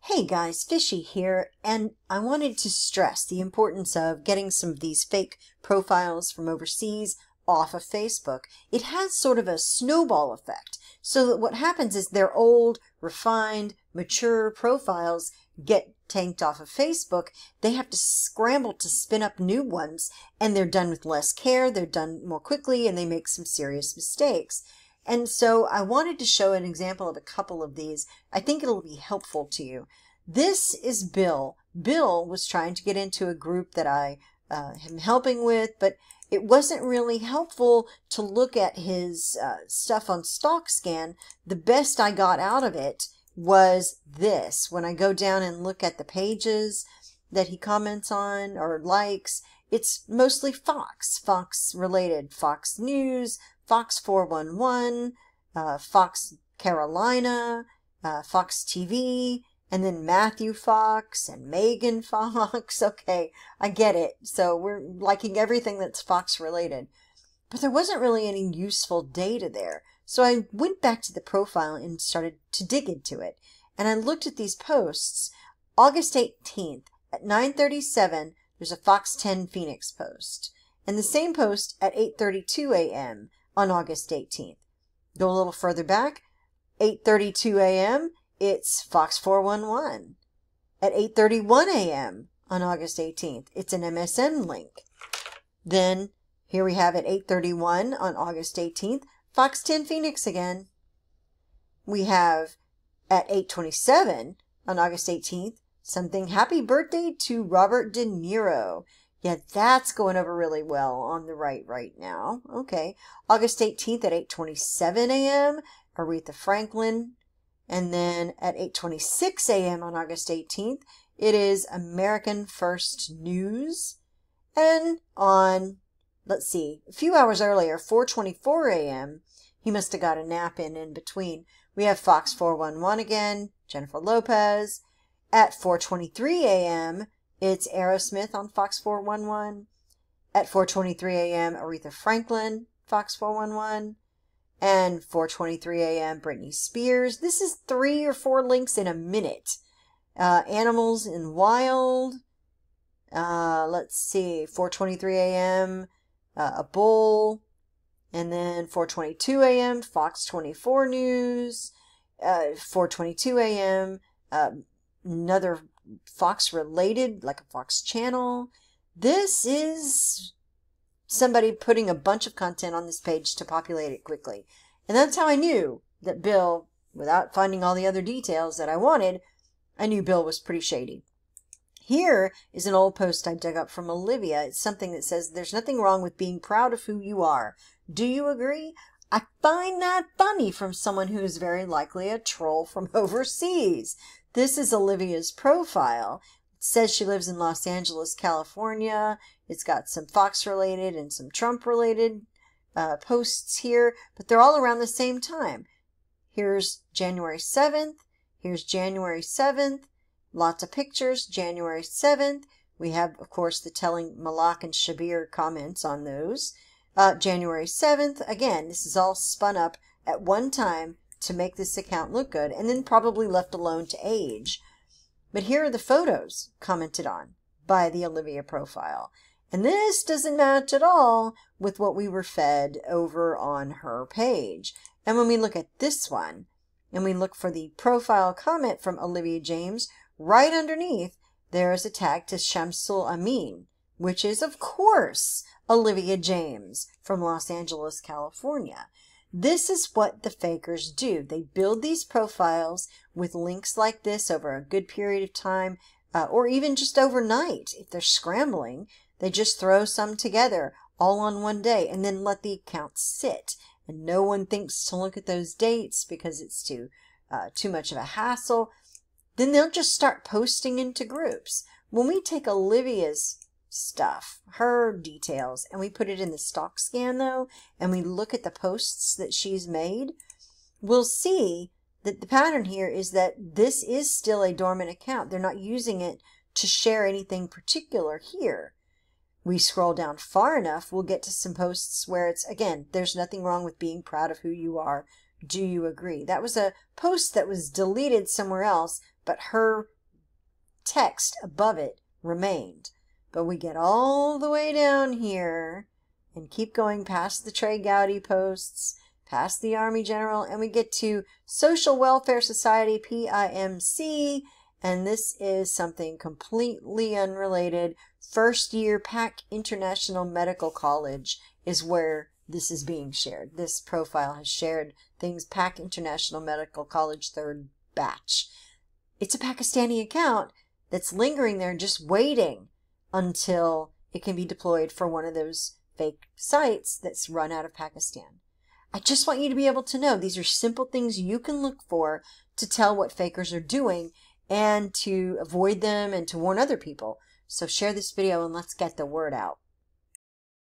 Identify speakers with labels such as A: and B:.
A: Hey guys, Fishy here, and I wanted to stress the importance of getting some of these fake profiles from overseas off of Facebook. It has sort of a snowball effect, so that what happens is their old, refined, mature profiles get tanked off of Facebook. They have to scramble to spin up new ones, and they're done with less care, they're done more quickly, and they make some serious mistakes. And so I wanted to show an example of a couple of these. I think it'll be helpful to you. This is Bill. Bill was trying to get into a group that I am helping with, but it wasn't really helpful to look at his stuff on StockScan. The best I got out of it was this. When I go down and look at the pages that he comments on or likes, it's mostly Fox related, Fox News, Fox 411, Fox Carolina, Fox TV, and then Matthew Fox and Megan Fox. Okay, I get it. So we're liking everything that's Fox related. But there wasn't really any useful data there. So I went back to the profile and started to dig into it. And I looked at these posts. August 18th at 9:37, there's a Fox 10 Phoenix post. And the same post at 8:32 a.m. on August 18th. Go a little further back, 8:32 a.m., it's Fox 411. At 8:31 a.m. on August 18th, it's an MSN link. Then, here we have at 8:31 on August 18th, Fox 10 Phoenix again. We have at 8:27 on August 18th, something happy birthday to Robert De Niro. Yeah, that's going over really well on the right now. Okay. August 18th at 8:27 a.m., Aretha Franklin. And then at 8:26 a.m. on August 18th, it is American First News. And on, let's see, a few hours earlier, 4:24 a.m., he must have got a nap in between. We have Fox 411 again, Jennifer Lopez. At 4:23 a.m., it's Aerosmith on Fox 411. At 4:23 a.m., Aretha Franklin, Fox 411. And 4:23 a.m., Britney Spears. This is 3 or 4 links in a minute. Animals in Wild. Let's see, 4:23 a.m., a bull. And then 4:22 a.m., Fox 24 News. 4:22 a.m., another Fox related, like a Fox channel. This is somebody putting a bunch of content on this page to populate it quickly. And that's how I knew that Bill, without finding all the other details that I wanted, I knew Bill was pretty shady. Here is an old post I dug up from Olivia. It's something that says, "There's nothing wrong with being proud of who you are. Do you agree?" I find that funny from someone who is very likely a troll from overseas. This is Olivia's profile. It says she lives in Los Angeles, California. It's got some Fox related and some Trump related posts here, but they're all around the same time. Here's January 7th. Here's January 7th. Lots of pictures. January 7th. We have, of course, the telling Malak and Shabir comments on those. January 7th. Again, this is all spun up at one time to make this account look good, and then probably left alone to age. But here are the photos commented on by the Olivia profile. And this doesn't match at all with what we were fed over on her page. And when we look at this one, and we look for the profile comment from Olivia James, right underneath, there is a tag to Shamsul Amin, which is, of course, Olivia James from Los Angeles, California. This is what the fakers do. They build these profiles with links like this over a good period of time, or even just overnight. If they're scrambling, they just throw some together all on one day and then let the account sit. And no one thinks to look at those dates because it's too much of a hassle. Then they'll just start posting into groups. When we take Olivia's stuff, her details, and we put it in the StockScan though, and we look at the posts that she's made, we'll see that the pattern here is that this is still a dormant account. They're not using it to share anything particular here. We scroll down far enough, we'll get to some posts where it's, again, there's nothing wrong with being proud of who you are. Do you agree? That was a post that was deleted somewhere else, but her text above it remained. But we get all the way down here and keep going past the Trey Gowdy posts, past the Army General, and we get to Social Welfare Society, PIMC, and this is something completely unrelated. First year PAC International Medical College is where this is being shared. This profile has shared things PAC International Medical College third batch. It's a Pakistani account that's lingering there just waiting until it can be deployed for one of those fake sites that's run out of Pakistan. I just want you to be able to know these are simple things you can look for to tell what fakers are doing and to avoid them and to warn other people. So share this video and let's get the word out.